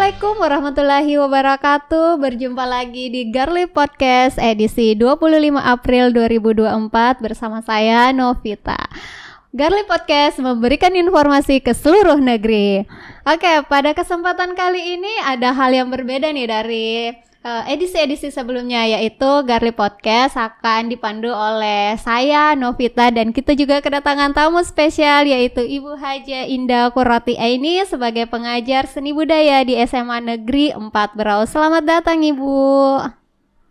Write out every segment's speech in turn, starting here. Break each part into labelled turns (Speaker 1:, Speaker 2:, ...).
Speaker 1: Assalamualaikum warahmatullahi wabarakatuh. Berjumpa lagi di Garli Podcast edisi 25 April 2024 bersama saya Novita. Garli Podcast memberikan informasi ke seluruh negeri. Oke, pada kesempatan kali ini ada hal yang berbeda nih dari edisi-edisi sebelumnya, yaitu Garli Podcast akan dipandu oleh saya Novita dan kita juga kedatangan tamu spesial yaitu Ibu Haja Indah Qurrati Aini sebagai pengajar seni budaya di SMA Negeri 4 Berau. Selamat datang Ibu.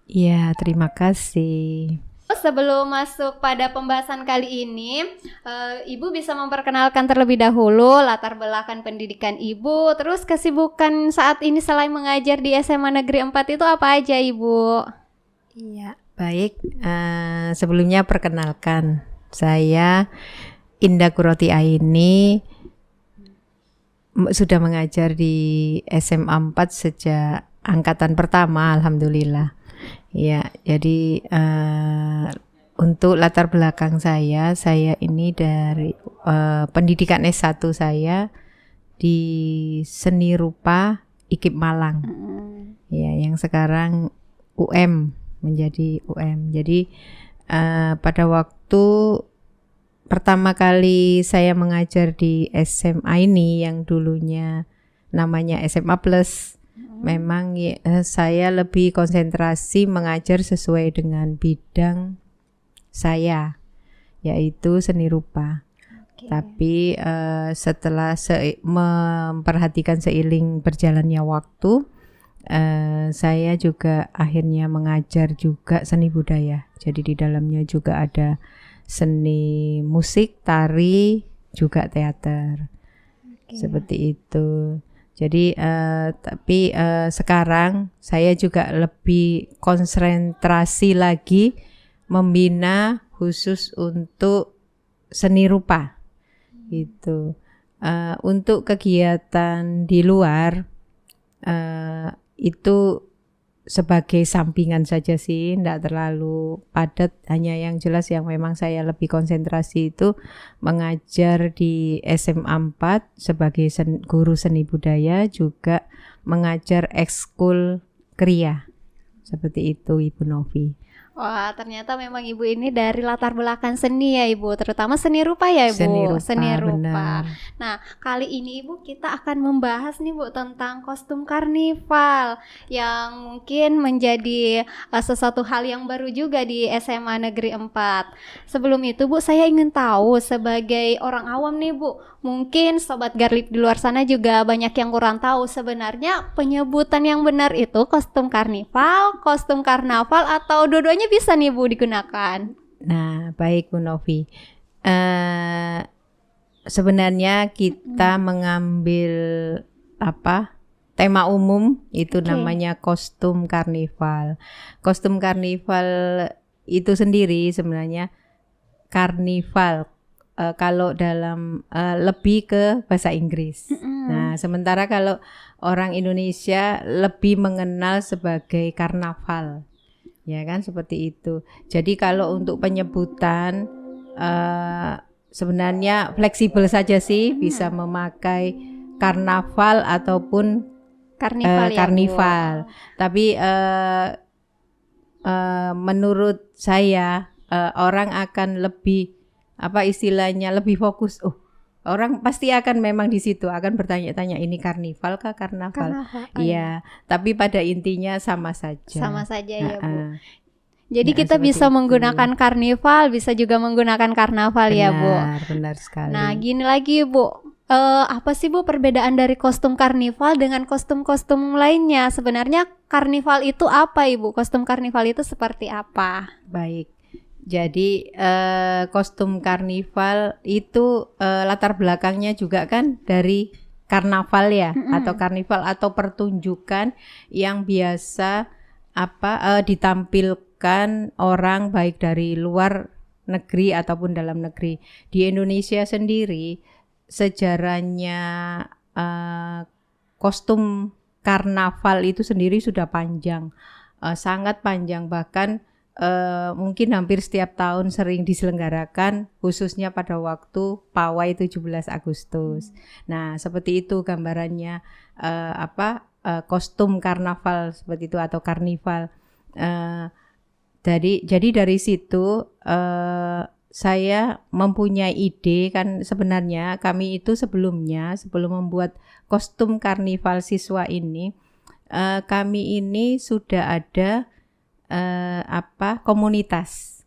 Speaker 2: Ya, terima kasih.
Speaker 1: Sebelum masuk pada pembahasan kali ini, Ibu bisa memperkenalkan terlebih dahulu latar belakang pendidikan Ibu, terus kesibukan saat ini selain mengajar di SMA Negeri 4 itu apa aja Ibu?
Speaker 2: Iya, baik. Sebelumnya perkenalkan, saya Indah Qurrati Aini, sudah mengajar di SMA 4 sejak angkatan pertama, alhamdulillah. Ya, jadi untuk latar belakang saya ini dari pendidikan S1 saya di Seni Rupa IKIP Malang. Ya, yang sekarang menjadi UM. Jadi pada waktu pertama kali saya mengajar di SMA ini yang dulunya namanya SMA Plus, memang saya lebih konsentrasi mengajar sesuai dengan bidang saya, yaitu seni rupa. Tapi setelah memperhatikan seiring berjalannya waktu, saya juga akhirnya mengajar juga seni budaya. Jadi di dalamnya juga ada seni musik, tari, juga teater. Seperti itu. Jadi tapi sekarang saya juga lebih konsentrasi lagi membina khusus untuk seni rupa gitu. Untuk kegiatan di luar itu sebagai sampingan saja sih, tidak terlalu padat. Hanya yang jelas yang memang saya lebih konsentrasi itu mengajar di SMA 4 sebagai guru seni budaya, juga mengajar ekskul kriya. Seperti itu Ibu Novi.
Speaker 1: Wah, ternyata memang Ibu ini dari latar belakang seni ya Ibu, terutama seni rupa ya Ibu. Seni rupa. Nah, kali ini Ibu kita akan membahas nih Bu tentang kostum karnival yang mungkin menjadi sesuatu hal yang baru juga di SMA Negeri 4. Sebelum itu Bu, saya ingin tahu sebagai orang awam nih Bu, mungkin Sobat Garlip di luar sana juga banyak yang kurang tahu sebenarnya penyebutan yang benar itu kostum karnival, kostum karnaval, atau dua-duanya bisa nih Bu digunakan.
Speaker 2: Nah, baik Bu Novi. Sebenarnya kita mengambil tema umum itu namanya kostum karnival. Kostum karnival itu sendiri sebenarnya karnival kalau dalam lebih ke bahasa Inggris. Nah, sementara kalau orang Indonesia lebih mengenal sebagai karnaval. Ya kan, seperti itu. Jadi kalau untuk penyebutan sebenarnya fleksibel saja sih, bisa memakai karnaval ataupun karnival. Tapi menurut saya orang akan lebih istilahnya lebih fokus. Orang pasti akan memang di situ akan bertanya-tanya, ini karnival kah karnaval? Iya, tapi pada intinya sama saja.
Speaker 1: Sama saja ya Bu. Jadi kita bisa menggunakan karnival, bisa juga menggunakan karnaval ya Bu.
Speaker 2: Benar sekali.
Speaker 1: Nah, gini lagi Bu, apa sih Bu perbedaan dari kostum karnival dengan kostum-kostum lainnya? Sebenarnya karnival itu apa Ibu? Kostum karnival itu seperti apa?
Speaker 2: Baik. Jadi kostum karnival itu latar belakangnya juga kan dari karnaval ya, atau karnival atau pertunjukan yang biasa ditampilkan orang baik dari luar negeri ataupun dalam negeri. Di Indonesia sendiri sejarahnya kostum karnaval itu sendiri sudah panjang, sangat panjang, bahkan mungkin hampir setiap tahun sering diselenggarakan, khususnya pada waktu Pawai 17 Agustus. Nah, seperti itu gambarannya kostum karnaval seperti itu atau karnival. Jadi dari situ saya mempunyai ide, kan sebenarnya kami itu sebelum membuat kostum karnival siswa ini, kami ini sudah ada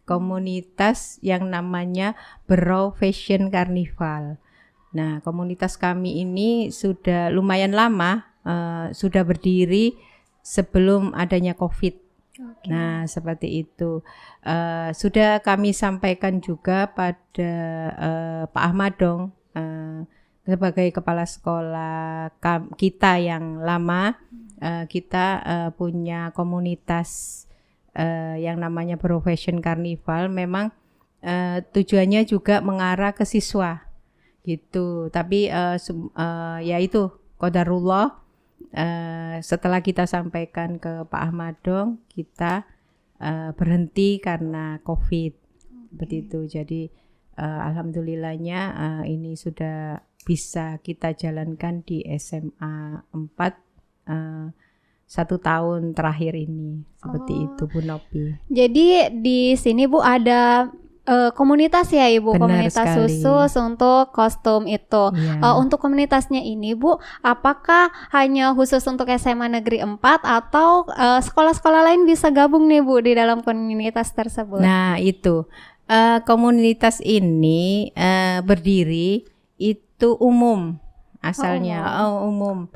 Speaker 2: komunitas yang namanya Berau Fashion Carnival. Nah, komunitas kami ini sudah lumayan lama, sudah berdiri sebelum adanya COVID. Okay. Nah, seperti itu. Sudah kami sampaikan juga pada Pak Ahmadong sebagai kepala sekolah kita yang lama. Kita punya komunitas yang namanya Berau Fashion Carnival. Memang tujuannya juga mengarah ke siswa. Gitu, tapi ya itu qadarullah, setelah kita sampaikan ke Pak Ahmadong, kita berhenti karena COVID. Seperti itu. Jadi alhamdulillahnya ini sudah bisa kita jalankan di SMA 4 1 tahun terakhir ini. Seperti itu Bu Nopi.
Speaker 1: Jadi di sini Bu ada komunitas ya Ibu. Benar komunitas sekali. Khusus untuk kostum itu. Untuk komunitasnya ini Bu, apakah hanya khusus untuk SMA Negeri 4 atau sekolah-sekolah lain bisa gabung nih Bu di dalam komunitas tersebut?
Speaker 2: Nah itu komunitas ini berdiri itu umum asalnya, umum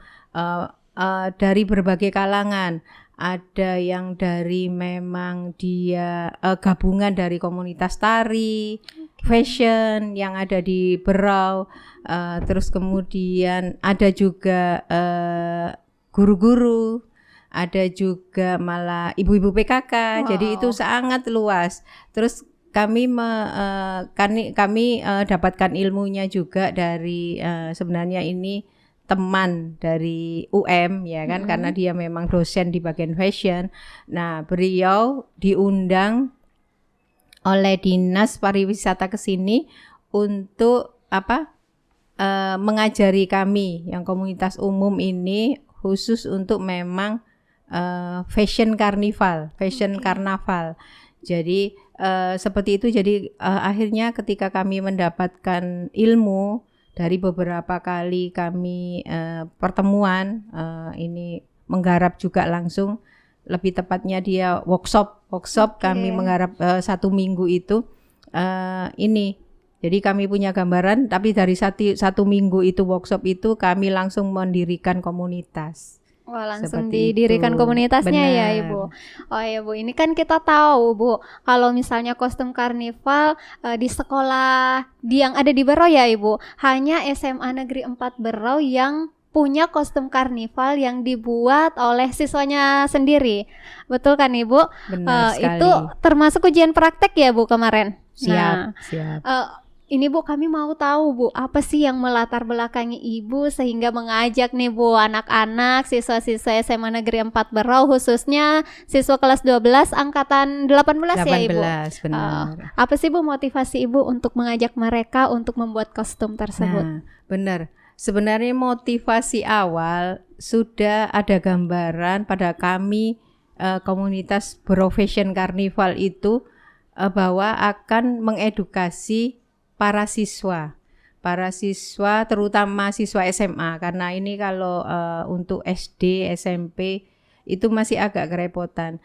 Speaker 2: dari berbagai kalangan. Ada yang dari memang dia gabungan dari komunitas tari, fashion yang ada di Berau, terus kemudian ada juga guru-guru, ada juga malah ibu-ibu PKK. Jadi itu sangat luas. Terus kami dapatkan ilmunya juga dari sebenarnya ini teman dari UM ya kan, karena dia memang dosen di bagian fashion. Nah, beliau diundang oleh Dinas Pariwisata ke sini untuk mengajari kami yang komunitas umum ini khusus untuk memang fashion karnaval. Jadi seperti itu. Jadi akhirnya ketika kami mendapatkan ilmu dari beberapa kali kami pertemuan, ini menggarap juga langsung, lebih tepatnya dia workshop. Kami menggarap 1 minggu itu ini. Jadi kami punya gambaran, tapi dari satu minggu itu workshop itu kami langsung mendirikan komunitas.
Speaker 1: Wah, langsung didirikan komunitasnya. Benar. Ya Ibu. Oh ya Bu, ini kan kita tahu Bu, kalau misalnya kostum karnival di sekolah yang ada di Berau ya Ibu, hanya SMA Negeri 4 Berau yang punya kostum karnival yang dibuat oleh siswanya sendiri. Betul kan Ibu?
Speaker 2: Benar sekali.
Speaker 1: Itu termasuk ujian praktek ya Bu kemarin?
Speaker 2: Siap.
Speaker 1: Ini Bu, kami mau tahu Bu, apa sih yang melatar belakangi Ibu sehingga mengajak nih Bu anak-anak siswa-siswa SMA Negeri 4 Berau, khususnya siswa kelas 12 angkatan 18 ya Ibu?
Speaker 2: 18, benar.
Speaker 1: Apa sih Bu motivasi Ibu untuk mengajak mereka untuk membuat kostum tersebut?
Speaker 2: Nah, benar. Sebenarnya motivasi awal sudah ada gambaran pada kami komunitas Berau Fashion Carnival itu bahwa akan mengedukasi para siswa terutama siswa SMA, karena ini kalau untuk SD, SMP itu masih agak kerepotan.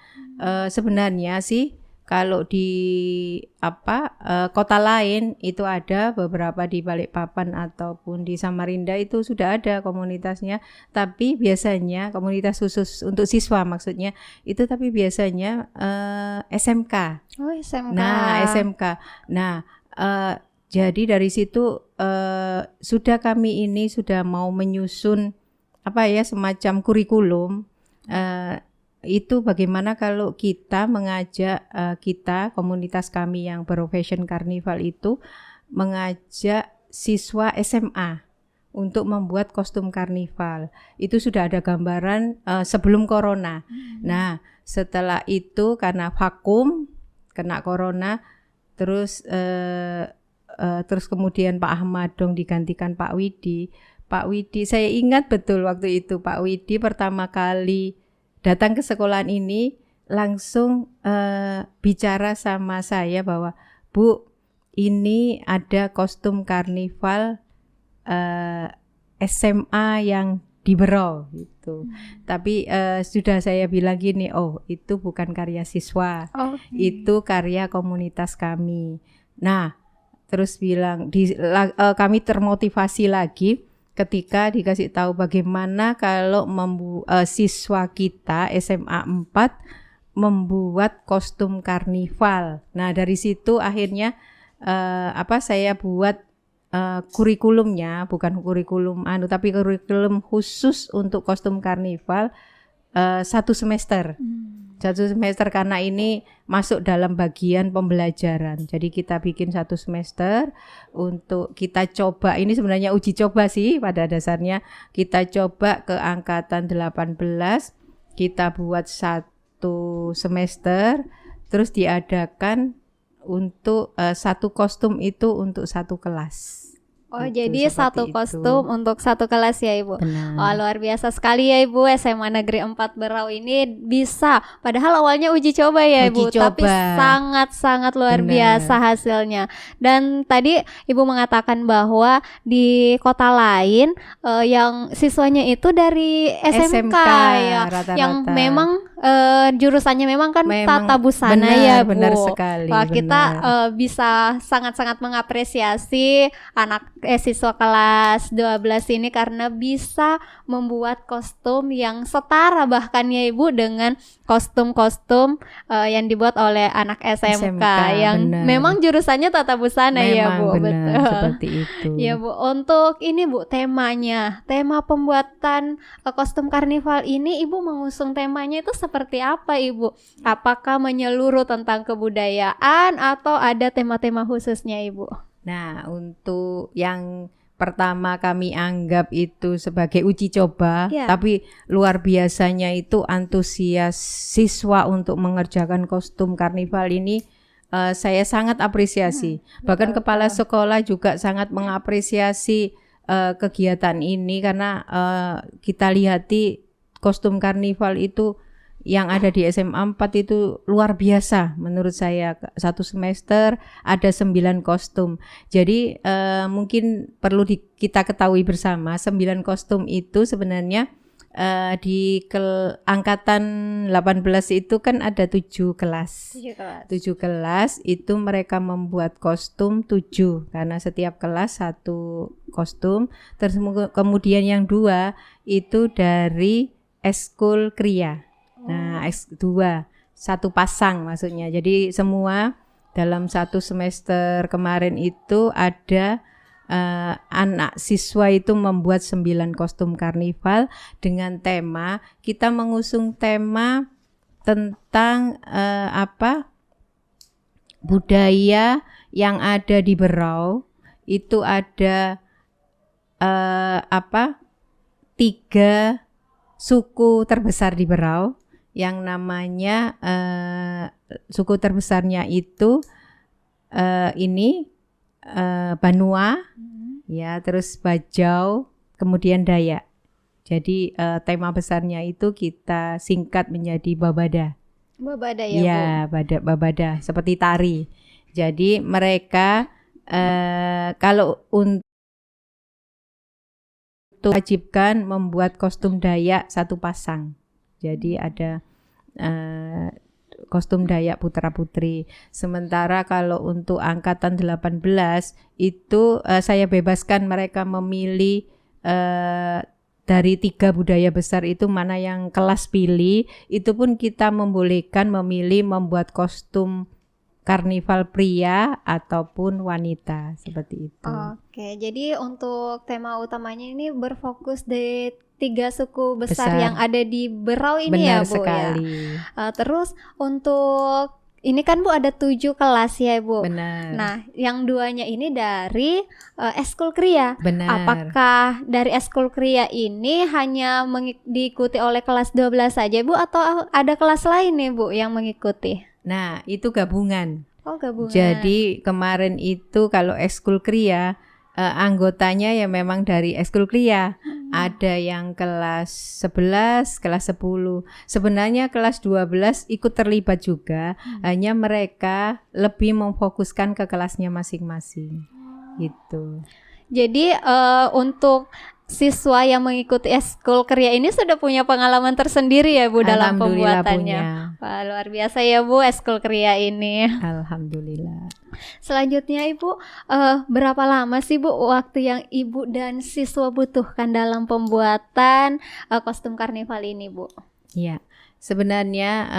Speaker 2: Sebenarnya sih kalau di kota lain itu ada beberapa, di Balikpapan ataupun di Samarinda itu sudah ada komunitasnya, tapi biasanya komunitas khusus untuk siswa maksudnya itu, tapi biasanya SMK.
Speaker 1: Oh, SMK.
Speaker 2: Nah, SMK. Nah, jadi dari situ sudah kami ini sudah mau menyusun semacam kurikulum, itu bagaimana kalau kita mengajak kita komunitas kami yang Berau Fashion Carnival itu mengajak siswa SMA untuk membuat kostum karnival. Itu sudah ada gambaran sebelum corona. Nah, setelah itu karena vakum kena corona, terus kemudian Pak Ahmadong digantikan Pak Widi. Pak Widi, saya ingat betul waktu itu Pak Widi pertama kali datang ke sekolahan ini langsung bicara sama saya bahwa Bu, ini ada kostum karnival SMA yang di Berau gitu. Tapi sudah saya bilang gini, oh itu bukan karya siswa, itu karya komunitas kami. Nah, terus bilang kami termotivasi lagi ketika dikasih tahu bagaimana kalau siswa kita SMA 4 membuat kostum karnival. Nah, dari situ akhirnya saya buat kurikulumnya, bukan kurikulum tapi kurikulum khusus untuk kostum karnival 1 semester. 1 semester karena ini masuk dalam bagian pembelajaran. Jadi kita bikin 1 semester untuk kita coba. Ini sebenarnya uji coba sih pada dasarnya. Kita coba ke angkatan 18, kita buat 1 semester, terus diadakan untuk 1 kostum itu untuk 1 kelas.
Speaker 1: Oh, jadi 1 kostum untuk 1 kelas ya Ibu.
Speaker 2: Benar.
Speaker 1: Oh, luar biasa sekali ya Ibu. SMA Negeri 4 Berau ini bisa. Padahal awalnya uji coba ya Ibu, tapi sangat-sangat luar biasa hasilnya. Dan tadi Ibu mengatakan bahwa di kota lain yang siswanya itu dari SMK ya,
Speaker 2: rata-rata.
Speaker 1: Yang memang jurusannya memang kan tata busana ya Bu.
Speaker 2: Benar sekali.
Speaker 1: Wah, kita bisa sangat-sangat mengapresiasi anak siswa kelas 12 ini karena bisa membuat kostum yang setara bahkan ya Ibu dengan kostum-kostum yang dibuat oleh anak SMK yang memang jurusannya tata busana ya Bu.
Speaker 2: Benar, betul. Seperti itu.
Speaker 1: Ya Bu, untuk ini Bu, tema pembuatan kostum karnival ini Ibu mengusung temanya itu seperti apa Ibu? Apakah menyeluruh tentang kebudayaan atau ada tema-tema khususnya Ibu?
Speaker 2: Nah, untuk yang pertama kami anggap itu sebagai uji coba, tapi luar biasanya itu antusias siswa untuk mengerjakan kostum karnival ini saya sangat apresiasi. Bahkan kepala sekolah juga sangat mengapresiasi kegiatan ini karena kita lihati kostum karnival itu yang ada di SMA 4 itu luar biasa menurut saya. 1 semester ada 9 kostum. Jadi mungkin perlu kita ketahui bersama 9 kostum itu sebenarnya di angkatan 18 itu kan ada 7 kelas. 7 kelas itu mereka membuat kostum 7 karena setiap kelas 1 kostum. Terus kemudian yang 2 itu dari eskul kriya. Nah, S2 1 pasang maksudnya. Jadi semua dalam 1 semester kemarin itu ada anak siswa itu membuat 9 kostum karnival dengan tema, kita mengusung tema tentang budaya yang ada di Berau. Itu ada 3 suku terbesar di Berau. Yang namanya suku terbesarnya itu Banua, ya, terus Bajau, kemudian Dayak. Jadi tema besarnya itu kita singkat menjadi Babada.
Speaker 1: Babada ya Bu?
Speaker 2: Ya, Babada, seperti tari. Jadi mereka kalau untuk wajibkan membuat kostum Dayak 1 pasang. Jadi ada kostum Dayak putra-putri. Sementara kalau untuk angkatan 18 itu saya bebaskan mereka memilih dari 3 budaya besar itu mana yang kelas pilih. Itu pun kita membolehkan memilih membuat kostum karnival pria ataupun wanita seperti itu.
Speaker 1: Oke, jadi untuk tema utamanya ini berfokus di 3 suku besar yang ada di Berau ini.
Speaker 2: Benar
Speaker 1: ya Bu
Speaker 2: sekali.
Speaker 1: Ya. Terus untuk ini kan Bu ada 7 kelas ya Bu.
Speaker 2: Benar.
Speaker 1: Nah, yang 2-nya ini dari eskul kriya.
Speaker 2: Benar.
Speaker 1: Apakah dari eskul kriya ini hanya diikuti oleh kelas 12 saja Bu atau ada kelas lain nih Bu yang mengikuti?
Speaker 2: Nah, itu gabungan.
Speaker 1: Oh, gabungan.
Speaker 2: Jadi kemarin itu kalau eskul kriya anggotanya ya memang dari ekskul kria. Ada yang kelas 11, kelas 10. Sebenarnya kelas 12 ikut terlibat juga, hanya mereka lebih memfokuskan ke kelasnya masing-masing. Gitu.
Speaker 1: Jadi untuk siswa yang mengikuti ekskul kria ini sudah punya pengalaman tersendiri ya Bu dalam
Speaker 2: Alhamdulillah
Speaker 1: pembuatannya. Wah, luar biasa ya Bu ekskul kria ini.
Speaker 2: Alhamdulillah.
Speaker 1: Selanjutnya Ibu, berapa lama sih Bu waktu yang Ibu dan siswa butuhkan dalam pembuatan kostum karnival ini Bu?
Speaker 2: Ya, sebenarnya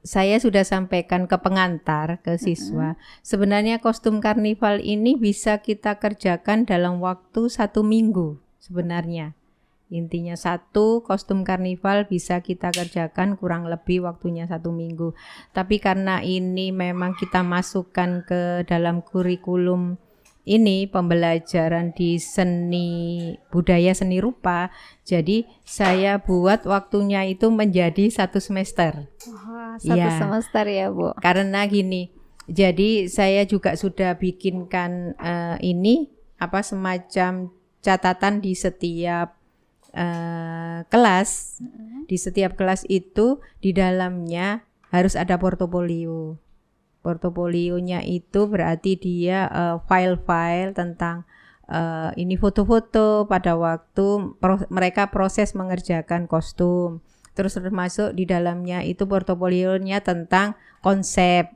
Speaker 2: saya sudah sampaikan ke pengantar, ke siswa. Sebenarnya kostum karnival ini bisa kita kerjakan dalam waktu 1 minggu sebenarnya. Intinya 1 kostum karnival bisa kita kerjakan kurang lebih waktunya 1 minggu. Tapi karena ini memang kita masukkan ke dalam kurikulum ini pembelajaran di seni budaya seni rupa, jadi saya buat waktunya itu menjadi 1 semester.
Speaker 1: Wah, 1 semester ya Bu.
Speaker 2: Karena gini, jadi saya juga sudah bikinkan ini semacam catatan di setiap kelas. Di setiap kelas itu di dalamnya harus ada portofolio. Portofolionya itu berarti dia file-file tentang ini foto-foto pada waktu mereka proses mengerjakan kostum. Terus termasuk di dalamnya itu portofolionya tentang konsep.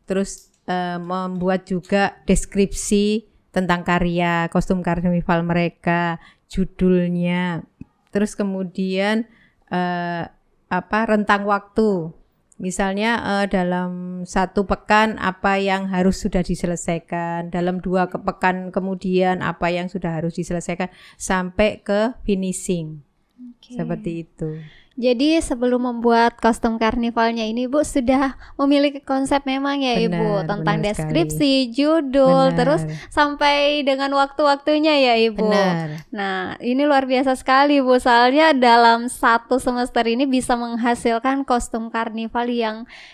Speaker 2: Terus membuat juga deskripsi tentang karya kostum karnival mereka, judulnya. Terus kemudian rentang waktu. Misalnya dalam 1 pekan apa yang harus sudah diselesaikan, dalam 2 pekan kemudian apa yang sudah harus diselesaikan sampai ke finishing. Seperti itu.
Speaker 1: Jadi sebelum membuat kostum karnivalnya ini Bu sudah memiliki konsep memang ya Ibu tentang deskripsi, judul, terus sampai dengan waktu-waktunya ya Ibu. Nah ini luar biasa sekali Bu, soalnya dalam 1 semester ini bisa menghasilkan kostum karnival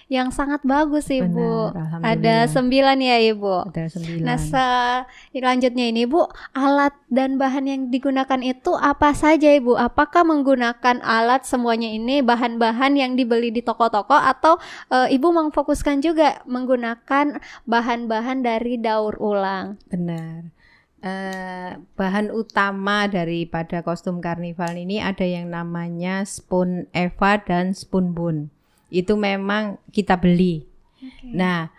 Speaker 1: yang sangat bagus Ibu. Ada 9 ya Ibu.
Speaker 2: Ada 9.
Speaker 1: Nah selanjutnya ini Bu, alat dan bahan yang digunakan itu apa saja Ibu? Apakah menggunakan alat semuanya ini bahan-bahan yang dibeli di toko-toko atau Ibu memfokuskan juga menggunakan bahan-bahan dari daur ulang?
Speaker 2: Benar. Bahan utama daripada kostum karnival ini ada yang namanya spun Eva dan spun bone. Itu memang kita beli. Nah,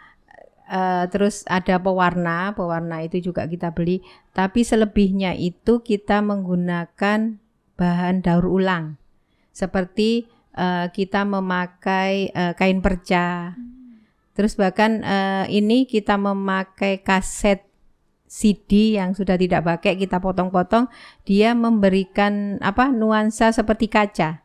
Speaker 2: terus ada pewarna itu juga kita beli. Tapi selebihnya itu kita menggunakan bahan daur ulang. Seperti kita memakai kain perca. Terus bahkan ini kita memakai kaset CD yang sudah tidak pakai, kita potong-potong, dia memberikan nuansa seperti kaca.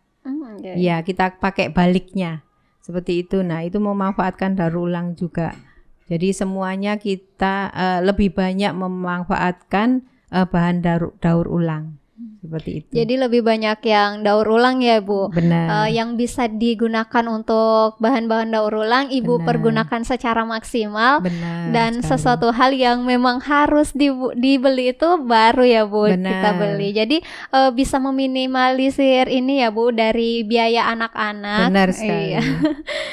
Speaker 2: Ya, kita pakai baliknya. Seperti itu. Nah, itu memanfaatkan daur ulang juga. Jadi semuanya kita lebih banyak memanfaatkan bahan daur ulang. Seperti itu.
Speaker 1: Jadi lebih banyak yang daur ulang ya Bu.
Speaker 2: Benar.
Speaker 1: Yang bisa digunakan untuk bahan-bahan daur ulang Ibu pergunakan secara maksimal.
Speaker 2: Benar
Speaker 1: dan
Speaker 2: sekali.
Speaker 1: Sesuatu hal yang memang harus dibeli itu baru ya Bu.
Speaker 2: Benar.
Speaker 1: Kita beli. Jadi bisa meminimalisir ini ya Bu dari biaya anak-anak.
Speaker 2: Benar sekali.
Speaker 1: Iya.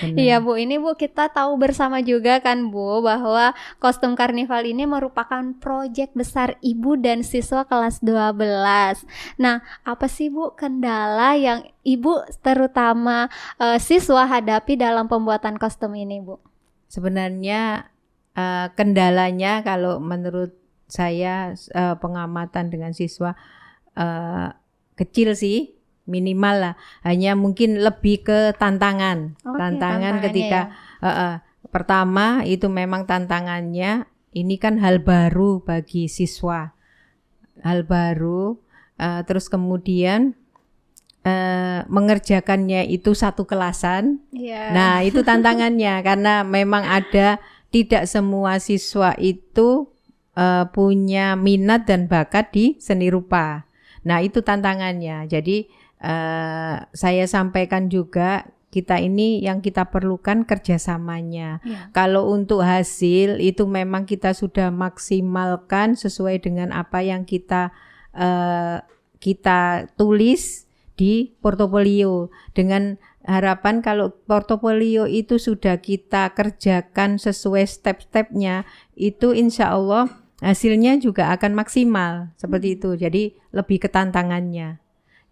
Speaker 1: Iya Bu, ini Bu kita tahu bersama juga kan Bu bahwa kostum karnival ini merupakan proyek besar Ibu dan siswa kelas 12. Nah, apa sih Bu kendala yang Ibu terutama siswa hadapi dalam pembuatan kostum ini Bu?
Speaker 2: Sebenarnya kendalanya kalau menurut saya pengamatan dengan siswa kecil sih, minimal lah. Hanya mungkin lebih ke tantangan. Tantangan ketika pertama itu memang tantangannya ini kan hal baru bagi siswa. Hal baru. Terus kemudian mengerjakannya itu 1 kelasan. Nah itu tantangannya karena memang tidak semua siswa itu punya minat dan bakat di seni rupa. Nah itu tantangannya. Jadi saya sampaikan juga kita ini yang kita perlukan kerjasamanya.
Speaker 1: Ya.
Speaker 2: Kalau untuk hasil itu memang kita sudah maksimalkan sesuai dengan apa yang kita tulis di portofolio, dengan harapan kalau portofolio itu sudah kita kerjakan sesuai step-stepnya, itu insya Allah hasilnya juga akan maksimal seperti itu. Jadi lebih ke tantangannya.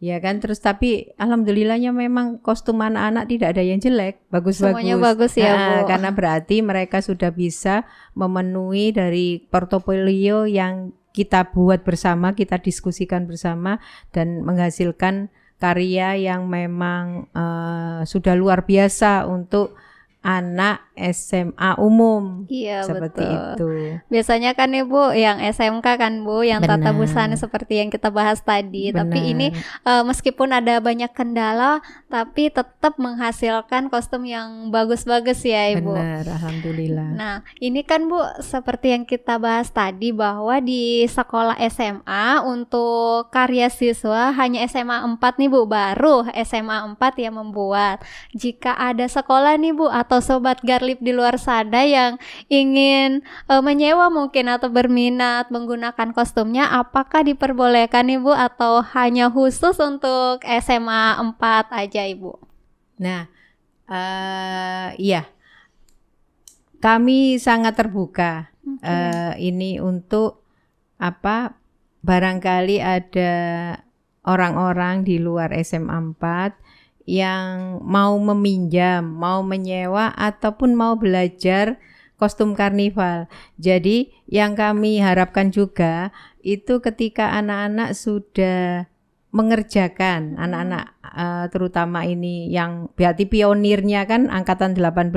Speaker 2: Ya kan, terus tapi alhamdulillahnya memang kostum anak-anak tidak ada yang jelek, bagus-bagus.
Speaker 1: Semuanya bagus ya, Bu.
Speaker 2: Karena berarti mereka sudah bisa memenuhi dari portofolio yang kita buat bersama, kita diskusikan bersama dan menghasilkan karya yang memang sudah luar biasa untuk anak SMA umum.
Speaker 1: Iya,
Speaker 2: seperti
Speaker 1: betul.
Speaker 2: itu.
Speaker 1: Biasanya kan Ibu yang SMK kan Bu, yang tata
Speaker 2: Benar.
Speaker 1: busana seperti yang kita bahas tadi.
Speaker 2: Benar.
Speaker 1: Tapi ini meskipun ada banyak kendala, tapi tetap menghasilkan kostum yang bagus-bagus ya Ibu.
Speaker 2: Benar, alhamdulillah.
Speaker 1: Nah, ini kan Bu, seperti yang kita bahas tadi bahwa di sekolah SMA untuk karya siswa hanya SMA 4 nih Bu, baru SMA 4 yang membuat. Jika ada sekolah nih Bu atau sobat Garlip di luar sana yang ingin menyewa mungkin atau berminat menggunakan kostumnya, apakah diperbolehkan Ibu atau hanya khusus untuk SMA 4 aja Ibu?
Speaker 2: Nah, iya, kami sangat terbuka. Ini untuk apa? Barangkali ada orang-orang di luar SMA 4 yang mau meminjam, mau menyewa ataupun mau belajar kostum karnival. Jadi yang kami harapkan juga itu ketika anak-anak sudah mengerjakan, anak-anak terutama ini yang berarti pionirnya kan angkatan 18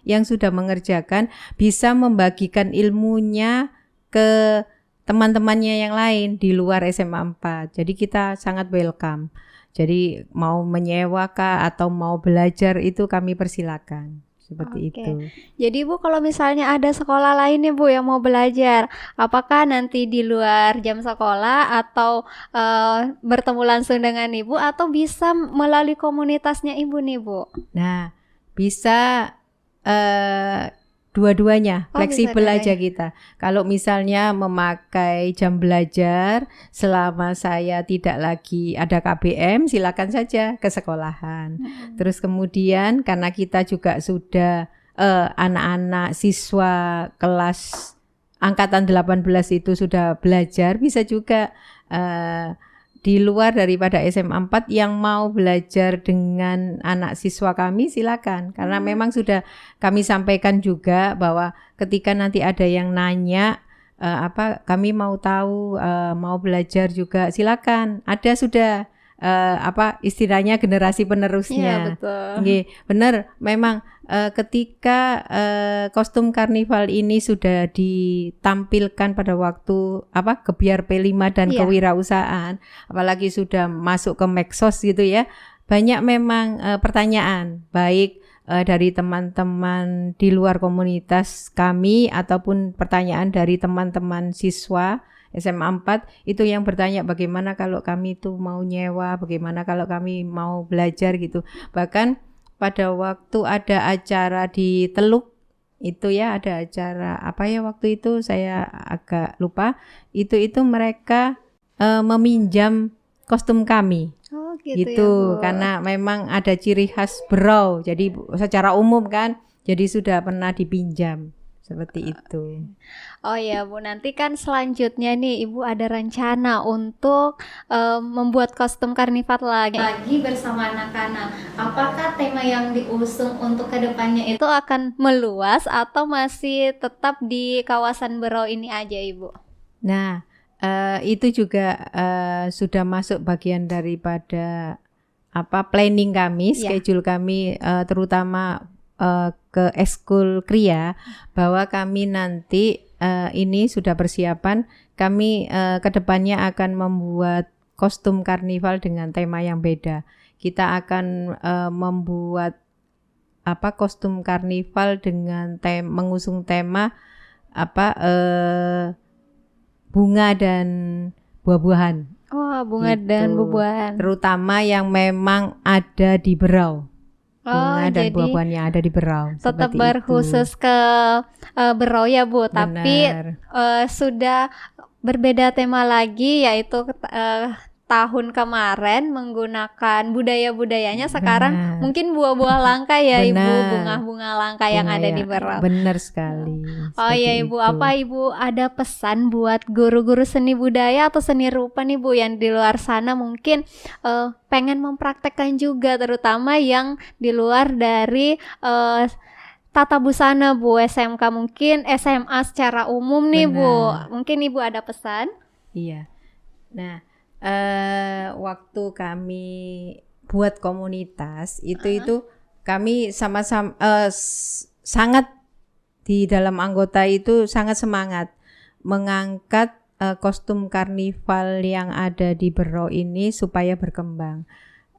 Speaker 2: yang sudah mengerjakan, bisa membagikan ilmunya ke teman-temannya yang lain di luar SMA 4. Jadi kita sangat welcome. Jadi mau menyewa kah atau mau belajar itu kami persilakan. Seperti itu.
Speaker 1: Jadi Bu, kalau misalnya ada sekolah lain nih Bu yang mau belajar, apakah nanti di luar jam sekolah atau bertemu langsung dengan Ibu atau bisa melalui komunitasnya Ibu nih Bu?
Speaker 2: Nah, bisa dua-duanya, fleksibel aja kita. Kalau misalnya memakai jam belajar selama saya tidak lagi ada KBM, silakan saja ke sekolahan. Terus kemudian karena kita juga sudah anak-anak siswa kelas angkatan 18 itu sudah belajar, bisa juga di luar daripada SMA 4 yang mau belajar dengan anak siswa kami silakan, karena memang sudah kami sampaikan juga bahwa ketika nanti ada yang nanya kami mau tahu mau belajar juga silakan, ada sudah istilahnya generasi penerusnya.
Speaker 1: Iya, betul.
Speaker 2: Nggih, benar, memang ketika kostum karnival ini sudah ditampilkan pada waktu Gebiar P5 dan kewirausahaan, apalagi sudah masuk ke medsos gitu ya, banyak memang pertanyaan baik dari teman-teman di luar komunitas kami ataupun pertanyaan dari teman-teman siswa SMA 4 itu yang bertanya bagaimana kalau kami itu mau nyewa, bagaimana kalau kami mau belajar gitu. Bahkan pada waktu ada acara di Teluk itu ya, ada acara waktu itu saya agak lupa, itu mereka meminjam kostum kami.
Speaker 1: Oh gitu
Speaker 2: gitu
Speaker 1: ya, Bu.
Speaker 2: Karena memang ada ciri khas Berau, jadi secara umum kan, jadi sudah pernah dipinjam. Seperti itu.
Speaker 1: Oh ya Bu, nanti kan selanjutnya nih Ibu ada rencana untuk membuat kostum karnival lagi bersama anak-anak. Apakah tema yang diusung untuk kedepannya itu akan meluas atau masih tetap di kawasan Berau ini aja Ibu?
Speaker 2: Nah, itu juga sudah masuk bagian daripada planning kami, schedule kami, terutama ke Eskul Kria, bahwa kami nanti ini sudah persiapan, kami kedepannya akan membuat kostum karnival dengan tema yang beda. Kita akan membuat kostum karnival dengan mengusung tema bunga dan buah-buahan.
Speaker 1: Oh, bunga dan buah-buahan.
Speaker 2: Terutama yang memang ada di Berau. bunga dan
Speaker 1: jadi
Speaker 2: buah-buahan yang ada di Berau.
Speaker 1: tetap
Speaker 2: Seperti
Speaker 1: berkhusus ke Berau ya Bu, tapi
Speaker 2: Benar.
Speaker 1: sudah berbeda tema lagi, yaitu tahun kemarin menggunakan budaya-budayanya, sekarang
Speaker 2: Benar.
Speaker 1: mungkin buah-buah langka ya Ibu,
Speaker 2: Benar.
Speaker 1: bunga-bunga langka yang
Speaker 2: Bunga
Speaker 1: ada
Speaker 2: ya,
Speaker 1: di Berau.
Speaker 2: benar sekali.
Speaker 1: Oh iya
Speaker 2: Seperti
Speaker 1: Ibu,
Speaker 2: itu.
Speaker 1: apa Ibu ada pesan buat guru-guru seni budaya atau seni rupa nih Bu yang di luar sana mungkin pengen mempraktekkan juga, terutama yang di luar dari tata busana Bu, SMK mungkin SMA secara umum nih Bu.
Speaker 2: Benar.
Speaker 1: Mungkin Ibu ada pesan?
Speaker 2: Iya. Nah, waktu kami buat komunitas itu kami sama-sama sangat di dalam anggota itu sangat semangat mengangkat kostum karnival yang ada di Berau ini supaya berkembang.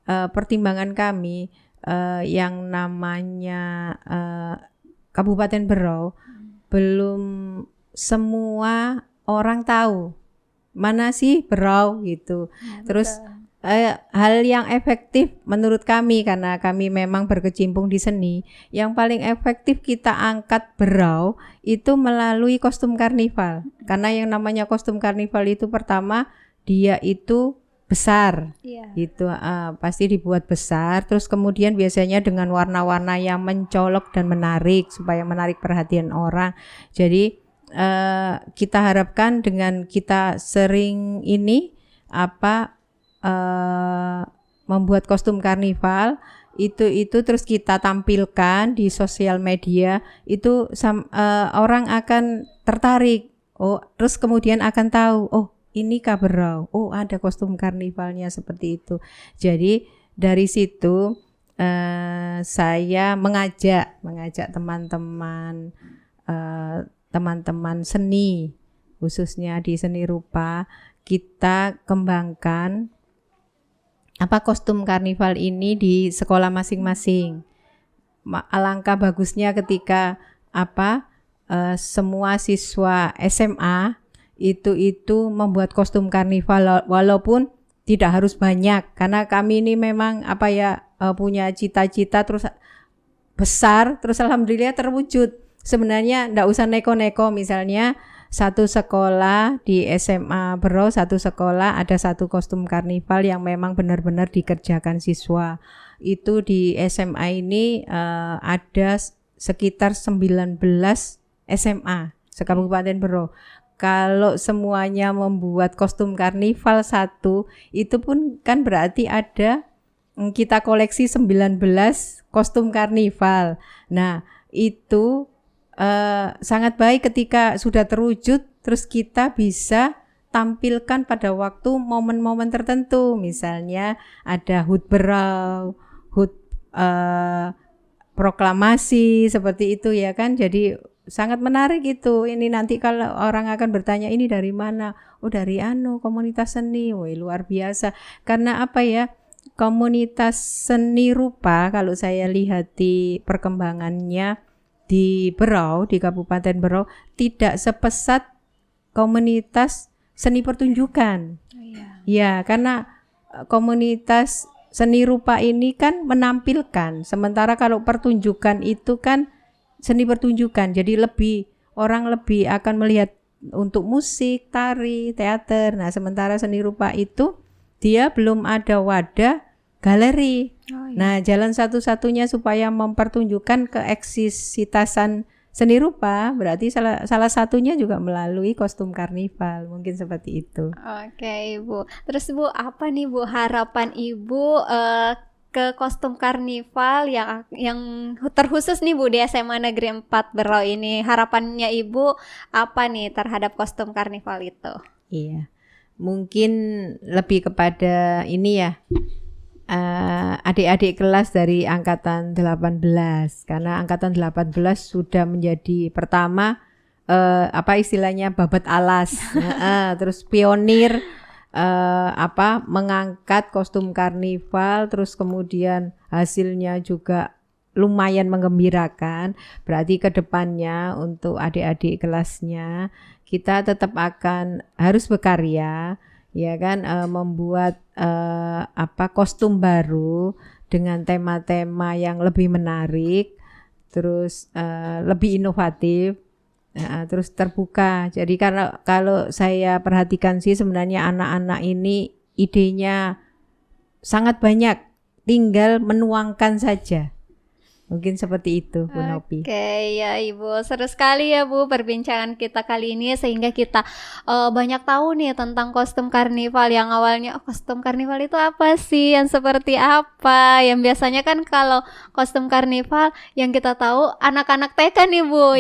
Speaker 2: Pertimbangan kami yang namanya Kabupaten Berau belum semua orang tahu mana sih Berau gitu. Terus hal yang efektif menurut kami, karena kami memang berkecimpung di seni, yang paling efektif kita angkat Berau itu melalui kostum karnival. Karena yang namanya kostum karnival itu pertama dia itu besar. Itu pasti dibuat besar, terus kemudian biasanya dengan warna-warna yang mencolok dan menarik supaya menarik perhatian orang. Jadi kita harapkan dengan kita sering ini membuat kostum karnival itu terus kita tampilkan di sosial media, itu orang akan tertarik. Terus kemudian akan tahu, ini Berau, ada kostum karnivalnya seperti itu. Jadi dari situ saya mengajak teman-teman seni, khususnya di seni rupa, kita kembangkan kostum karnival ini di sekolah masing-masing. Alangkah bagusnya ketika semua siswa SMA itu membuat kostum karnival, walaupun tidak harus banyak, karena kami ini memang punya cita-cita terus besar, terus alhamdulillah terwujud. Sebenarnya enggak usah neko-neko, misalnya satu sekolah di SMA Berau, satu sekolah ada satu kostum karnival yang memang benar-benar dikerjakan siswa. Itu di SMA ini ada sekitar 19 SMA se-Kabupaten Berau. Kalau semuanya membuat kostum karnival satu, itu pun kan berarti ada kita koleksi 19 kostum karnival. Nah, itu sangat baik ketika sudah terwujud, terus kita bisa tampilkan pada waktu momen-momen tertentu. Misalnya ada HUT Berau, HUT proklamasi, seperti itu ya kan. Jadi sangat menarik itu. Ini nanti kalau orang akan bertanya, ini dari mana? Dari komunitas seni. Luar biasa. Karena komunitas seni rupa, kalau saya lihat di perkembangannya di Berau, di Kabupaten Berau, tidak sepesat komunitas seni pertunjukan. Ya, karena komunitas seni rupa ini kan menampilkan, sementara kalau pertunjukan itu kan seni pertunjukan, jadi orang lebih akan melihat untuk musik, tari, teater. Nah, sementara seni rupa itu dia belum ada wadah galeri. Nah, jalan satu-satunya supaya mempertunjukkan keeksisitasan seni rupa berarti salah satunya juga melalui kostum karnival, mungkin seperti itu.
Speaker 1: Oke, Ibu. Terus Bu, apa nih Bu harapan Ibu ke kostum karnival yang terkhusus nih Bu di SMA Negeri 4 Berau ini? Harapannya Ibu apa nih terhadap kostum karnival itu?
Speaker 2: Iya. Mungkin lebih kepada ini ya. Adik-adik kelas dari angkatan 18, karena angkatan 18 sudah menjadi pertama istilahnya babat alas. Terus pionir mengangkat kostum karnival, terus kemudian hasilnya juga lumayan menggembirakan. Berarti ke depannya untuk adik-adik kelasnya kita tetap harus berkarya, ya kan, membuat kostum baru dengan tema-tema yang lebih menarik, terus lebih inovatif, terus terbuka. Jadi karena kalau saya perhatikan sih sebenarnya anak-anak ini idenya sangat banyak, tinggal menuangkan saja. Mungkin seperti itu, Bu Nopi.
Speaker 1: Oke, ya Ibu, seru sekali ya Bu perbincangan kita kali ini, sehingga kita banyak tahu nih tentang kostum karnival. Yang awalnya kostum karnival itu apa sih, yang seperti apa, yang biasanya kan kalau kostum karnival yang kita tahu anak-anak TK nih Bu,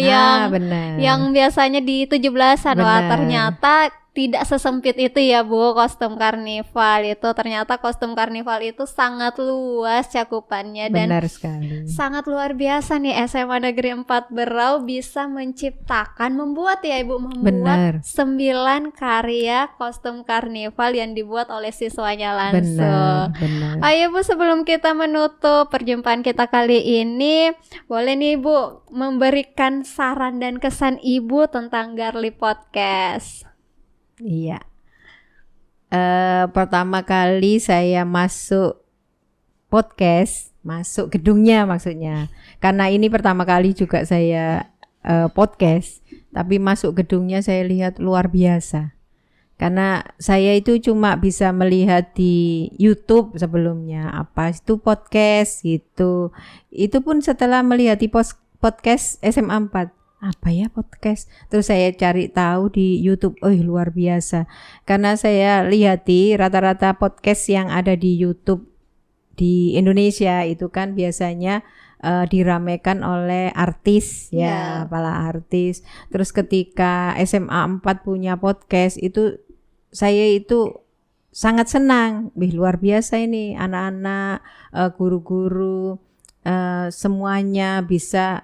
Speaker 2: Benar.
Speaker 1: yang biasanya di 17-an. Wah,
Speaker 2: Benar.
Speaker 1: ternyata tidak sesempit itu ya Bu kostum karnival itu. Ternyata kostum karnival itu sangat luas cakupannya dan
Speaker 2: Benar sekali.
Speaker 1: sangat luar biasa nih. SMA Negeri 4 Berau bisa membuat ya Ibu,
Speaker 2: Benar.
Speaker 1: 9 karya kostum karnival yang dibuat oleh siswanya langsung.
Speaker 2: Benar.
Speaker 1: Ayo Bu, sebelum kita menutup perjumpaan kita kali ini, boleh nih Bu memberikan saran dan kesan Ibu tentang Garli Podcast.
Speaker 2: Iya. Pertama kali saya masuk podcast, masuk gedungnya maksudnya. Karena ini pertama kali juga saya podcast, tapi masuk gedungnya saya lihat luar biasa. Karena saya itu cuma bisa melihat di YouTube sebelumnya, apa itu podcast gitu. Itu pun setelah melihat di podcast SMA 4. Apa ya podcast? Terus saya cari tahu di YouTube. Oh, luar biasa. Karena saya lihat di rata-rata podcast yang ada di YouTube di Indonesia itu kan biasanya diramekan oleh artis ya, para artis. Terus ketika SMA 4 punya podcast itu saya itu sangat senang. Luar biasa ini anak-anak, guru-guru, semuanya bisa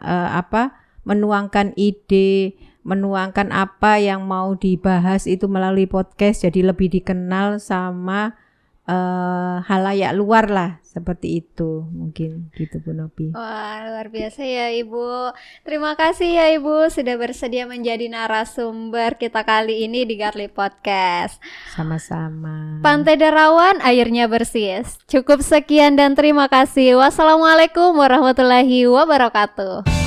Speaker 2: menuangkan ide, menuangkan apa yang mau dibahas itu melalui podcast, jadi lebih dikenal sama halayak luar lah, seperti itu mungkin gitu Bu Nopi.
Speaker 1: Wah, luar biasa ya Ibu. Terima kasih ya Ibu sudah bersedia menjadi narasumber kita kali ini di Garli Podcast.
Speaker 2: Sama-sama.
Speaker 1: Pantai Derawan, airnya bersih. Cukup sekian dan terima kasih. Wassalamualaikum warahmatullahi wabarakatuh.